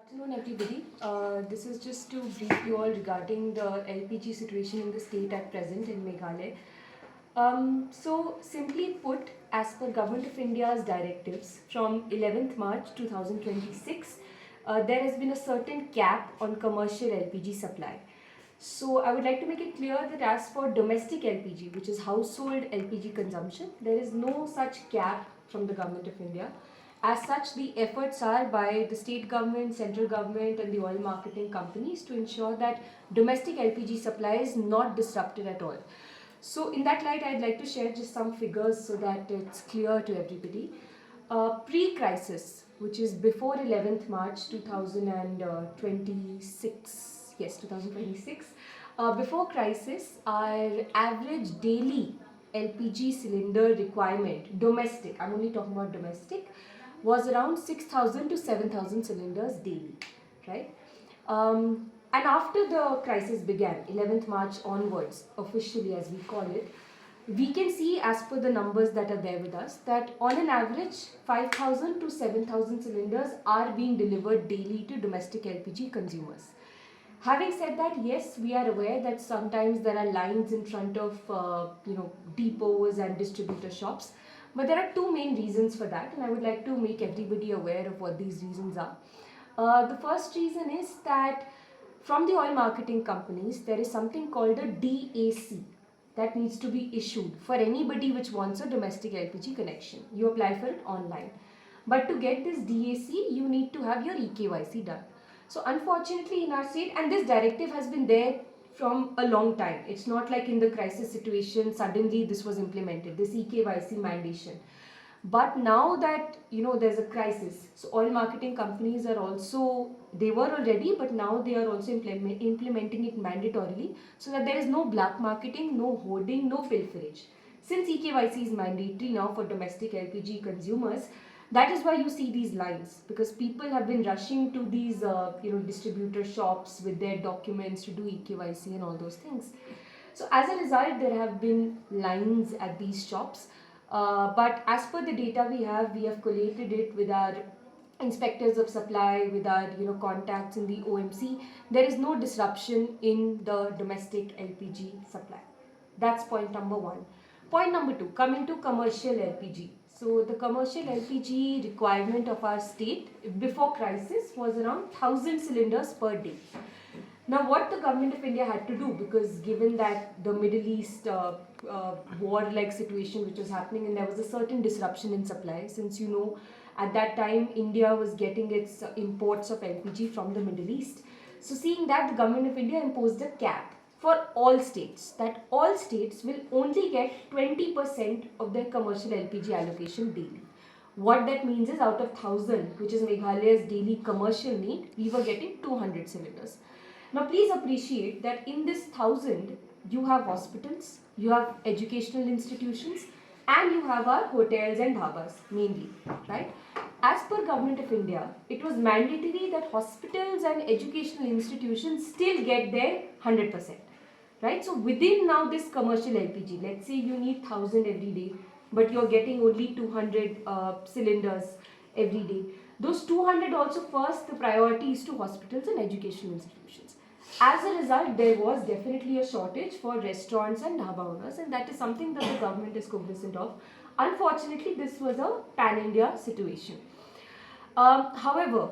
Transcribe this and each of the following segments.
Afternoon, everybody. This is just to brief you all regarding the LPG situation in the state at present in Meghalaya. So, simply put, as per Government of India's directives from 11th March 2026, there has been a certain cap on commercial LPG supply. So, I would like to make it clear that as for domestic LPG, which is household LPG consumption, there is no such cap from the Government of India. As such, the efforts are by the state government, central government, and the oil marketing companies to ensure that domestic LPG supply is not disrupted at all. So, in that light, I'd like to share just some figures so that it's clear to everybody. Pre-crisis, which is before 11th March 2026, yes, 2026, before crisis, our average daily LPG cylinder requirement, domestic, I'm only talking about domestic, was around 6,000 to 7,000 cylinders daily, right? And after the crisis began, 11th March onwards, officially as we call it, we can see as per the numbers that are there with us that on an average 5,000 to 7,000 cylinders are being delivered daily to domestic LPG consumers. Having said that, yes, we are aware that sometimes there are lines in front of depots and distributor shops, but there are two main reasons for that, and I would like to make everybody aware of what these reasons are. The first reason is that from the oil marketing companies, there is something called a DAC that needs to be issued for anybody which wants a domestic LPG connection. You apply for it online. But to get this DAC, you need to have your EKYC done. So unfortunately in our state, and this directive has been there from a long time. It's not like in the crisis situation, suddenly this was implemented, this EKYC mandation. But now that there's a crisis, so oil marketing companies are also, they were already, but now they are also implementing it mandatorily so that there is no black marketing, no hoarding, no pilferage. Since EKYC is mandatory now for domestic LPG consumers, that is why you see these lines, because people have been rushing to these distributor shops with their documents to do EKYC and all those things. So as a result, there have been lines at these shops. But as per the data we have collated it with our inspectors of supply, with our contacts in the OMC. There is no disruption in the domestic LPG supply. That's point number one. Point number two, coming to commercial LPG. So the commercial LPG requirement of our state before crisis was around 1,000 cylinders per day. Now, what the government of India had to do, because given that the Middle East war-like situation which was happening, and there was a certain disruption in supply, since at that time India was getting its imports of LPG from the Middle East. So seeing that, the government of India imposed a cap for all states, that all states will only get 20% of their commercial LPG allocation daily. What that means is out of 1,000, which is Meghalaya's daily commercial need, we were getting 200 cylinders. Now please appreciate that in this 1,000, you have hospitals, you have educational institutions, and you have our hotels and dhabas mainly, right? As per Government of India, it was mandatory that hospitals and educational institutions still get their 100%, right? So within now this commercial LPG, let's say you need 1,000 every day, but you're getting only 200 cylinders every day. Those 200 also, first the priority is to hospitals and educational institutions. As a result, there was definitely a shortage for restaurants and dhaba owners, and that is something that the government is cognizant of. Unfortunately, this was a pan-India situation. However,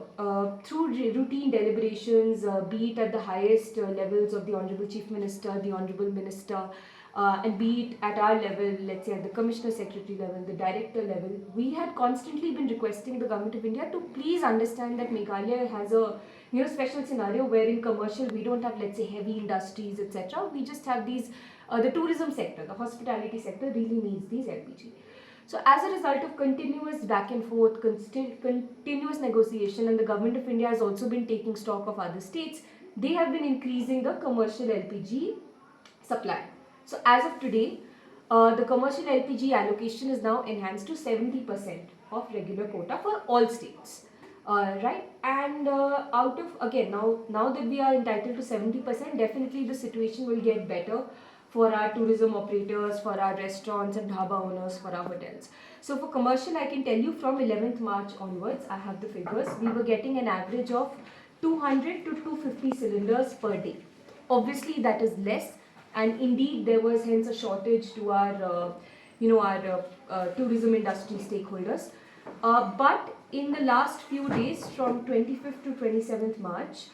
through routine deliberations, be it at the highest levels of the Honorable Chief Minister, the Honorable Minister, and be it at our level, let's say at the Commissioner Secretary level, the Director level, we had constantly been requesting the Government of India to please understand that Meghalaya has a special scenario where in commercial we don't have, let's say, heavy industries, etc. We just have these, the tourism sector, the hospitality sector really needs these LPG. So as a result of continuous back and forth, continuous negotiation, and the Government of India has also been taking stock of other states, they have been increasing the commercial LPG supply. So as of today, the commercial LPG allocation is now enhanced to 70% of regular quota for all states. Right, and out of, again, now that we are entitled to 70%, definitely the situation will get better for our tourism operators, for our restaurants and dhaba owners, for our hotels. So for commercial, I can tell you from 11th March onwards, I have the figures, we were getting an average of 200 to 250 cylinders per day. Obviously, that is less, and indeed there was hence a shortage to our tourism industry stakeholders. But in the last few days, from 25th to 27th March,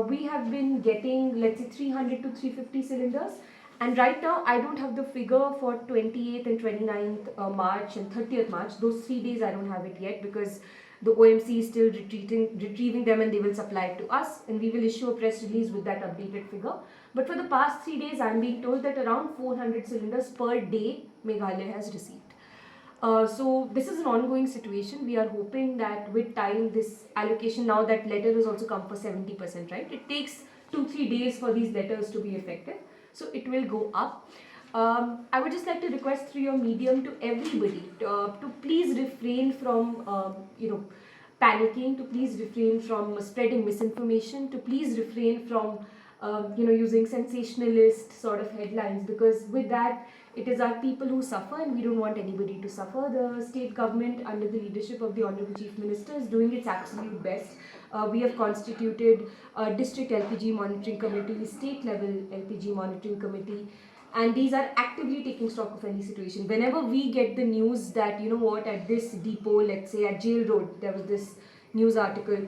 we have been getting, let's say, 300 to 350 cylinders. And right now, I don't have the figure for 28th and 29th March and 30th March. Those 3 days, I don't have it yet because the OMC is still retrieving them, and they will supply it to us. And we will issue a press release with that updated figure. But for the past 3 days, I'm being told that around 400 cylinders per day Meghalaya has received. So this is an ongoing situation. We are hoping that with time, this allocation, now that letter has also come for 70%, right? It takes 2-3 days for these letters to be effective. So it will go up. I would just like to request through your medium to everybody to please refrain from, panicking, to please refrain from spreading misinformation, to please refrain from, using sensationalist sort of headlines, because with that, it is our people who suffer, and we don't want anybody to suffer. The state government, under the leadership of the Honorable Chief Minister, is doing its absolute best. We have constituted a district LPG monitoring committee, state level LPG monitoring committee, and these are actively taking stock of any situation. Whenever we get the news that, at this depot, let's say at Jail Road, there was this news article,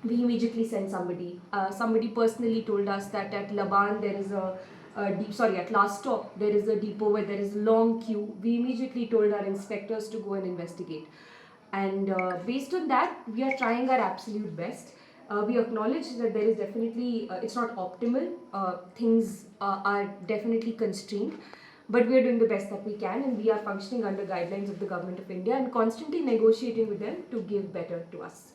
we immediately send somebody. Somebody personally told us that at Laban there is at last stop there is a depot where there is a long queue. We immediately told our inspectors to go and investigate. And based on that, we are trying our absolute best. We acknowledge that there is definitely, it's not optimal, things are definitely constrained, but we are doing the best that we can, and we are functioning under guidelines of the Government of India and constantly negotiating with them to give better to us.